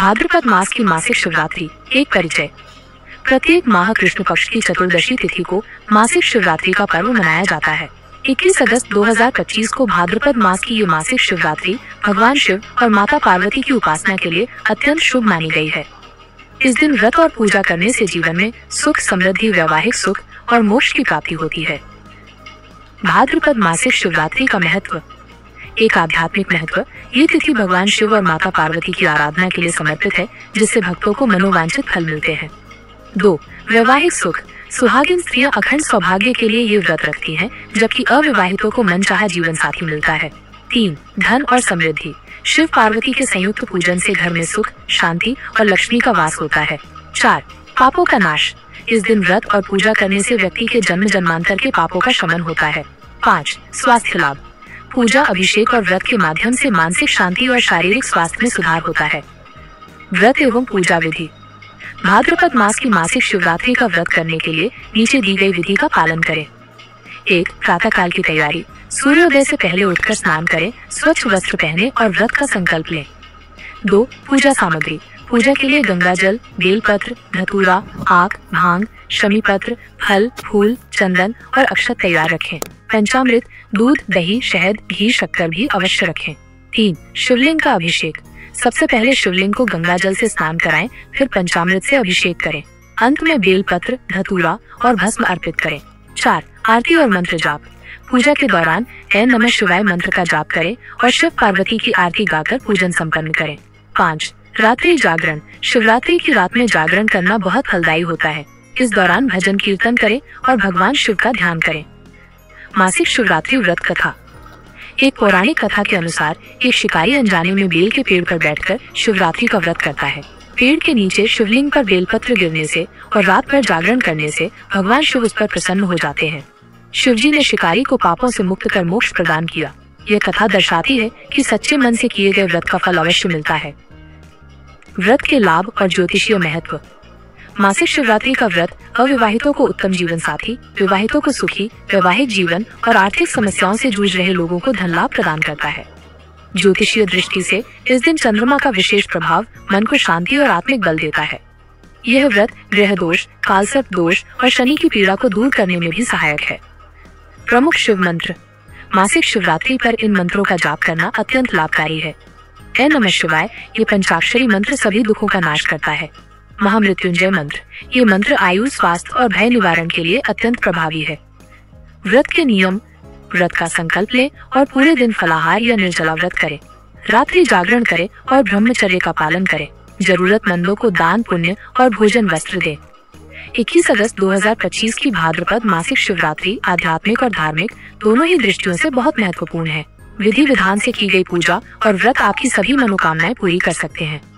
भाद्रपद मास की मासिक शिवरात्रि। एक परिचय। प्रत्येक माह कृष्ण पक्ष की चतुर्दशी तिथि को मासिक शिवरात्रि का पर्व मनाया जाता है। 21 अगस्त 2025 को भाद्रपद मास की ये मासिक शिवरात्रि भगवान शिव और माता पार्वती की उपासना के लिए अत्यंत शुभ मानी गई है। इस दिन व्रत और पूजा करने से जीवन में सुख, समृद्धि, वैवाहिक सुख और मोक्ष की प्राप्ति होती है। भाद्रपद मासिक शिवरात्रि का महत्व। एक आध्यात्मिक महत्व। ये तिथि भगवान शिव और माता पार्वती की आराधना के लिए समर्पित है, जिससे भक्तों को मनोवांछित फल मिलते हैं। 2. वैवाहिक सुख। सुहागिन स्त्रियां अखंड सौभाग्य के लिए ये व्रत रखती हैं, जबकि अविवाहितों को मनचाहा जीवन साथी मिलता है। 3. धन और समृद्धि। शिव पार्वती के संयुक्त पूजन से घर में सुख, शांति और लक्ष्मी का वास होता है। 4. पापों का नाश। इस दिन व्रत और पूजा करने से व्यक्ति के जन्म जन्मांतर के पापों का शमन होता है। 5. स्वास्थ्य लाभ। पूजा, अभिषेक और व्रत के माध्यम से मानसिक शांति और शारीरिक स्वास्थ्य में सुधार होता है। व्रत एवं पूजा विधि। भाद्रपद मास की मासिक शिवरात्रि का व्रत करने के लिए नीचे दी गई विधि का पालन करें। 1. प्रातः काल की तैयारी। सूर्योदय से पहले उठकर स्नान करें, स्वच्छ वस्त्र पहने और व्रत का संकल्प लें। 2. पूजा सामग्री। पूजा के लिए गंगा जल, बेलपत्र, धतूरा, आक, भांग, शमी पत्र, फल, फूल, चंदन और अक्षत तैयार रखें। पंचामृत, दूध, दही, शहद, घी, शक्कर भी अवश्य रखें। 3. शिवलिंग का अभिषेक। सबसे पहले शिवलिंग को गंगा जल से स्नान कराएं, फिर पंचामृत से अभिषेक करें। अंत में बेलपत्र, धतूरा और भस्म अर्पित करें। 4. आरती और मंत्र जाप। पूजा के दौरान ऐं नमः शिवाय मंत्र का जाप करें और शिव पार्वती की आरती गाकर पूजन संपन्न करें। 5. रात्रि जागरण। शिवरात्रि की रात में जागरण करना बहुत फलदायी होता है। इस दौरान भजन कीर्तन करें और भगवान शिव का ध्यान करें। मासिक शिवरात्रि व्रत कथा। एक पौराणिक कथा के अनुसार एक शिकारी अनजाने में बेल के पेड़ पर बैठकर शिवरात्रि का व्रत करता है। पेड़ के नीचे शिवलिंग पर बेलपत्र गिरने से और रात भर जागरण करने से भगवान शिव उस पर प्रसन्न हो जाते हैं। शिवजी ने शिकारी को पापों से मुक्त कर मोक्ष प्रदान किया। यह कथा दर्शाती है कि सच्चे मन से किए गए व्रत का फल अवश्य मिलता है। व्रत के लाभ और ज्योतिषीय महत्व। मासिक शिवरात्रि का व्रत अविवाहितों को उत्तम जीवन साथी, विवाहितों को सुखी वैवाहिक जीवन और आर्थिक समस्याओं से जूझ रहे लोगों को धन लाभ प्रदान करता है। ज्योतिषीय दृष्टि से इस दिन चंद्रमा का विशेष प्रभाव मन को शांति और आत्मिक बल देता है। यह व्रत ग्रह दोष, कालसर्प दोष और शनि की पीड़ा को दूर करने में भी सहायक है। प्रमुख शिव मंत्र। मासिक शिवरात्रि पर इन मंत्रों का जाप करना अत्यंत लाभकारी है। ऐं नमः शिवाय ये पंचाक्षरी मंत्र सभी दुखों का नाश करता है। महामृत्युंजय मंत्र। ये मंत्र आयु, स्वास्थ्य और भय निवारण के लिए अत्यंत प्रभावी है। व्रत के नियम। व्रत का संकल्प लें और पूरे दिन फलाहार या निर्जला व्रत करें। रात्रि जागरण करें और ब्रह्मचर्य का पालन करें। जरूरतमंदों को दान, पुण्य और भोजन वस्त्र दें। 21 अगस्त 2025 की भाद्रपद मासिक शिवरात्रि आध्यात्मिक और धार्मिक दोनों ही दृष्टियों से बहुत महत्वपूर्ण है। विधि विधान से की गई पूजा और व्रत आपकी सभी मनोकामनाएं पूरी कर सकते हैं।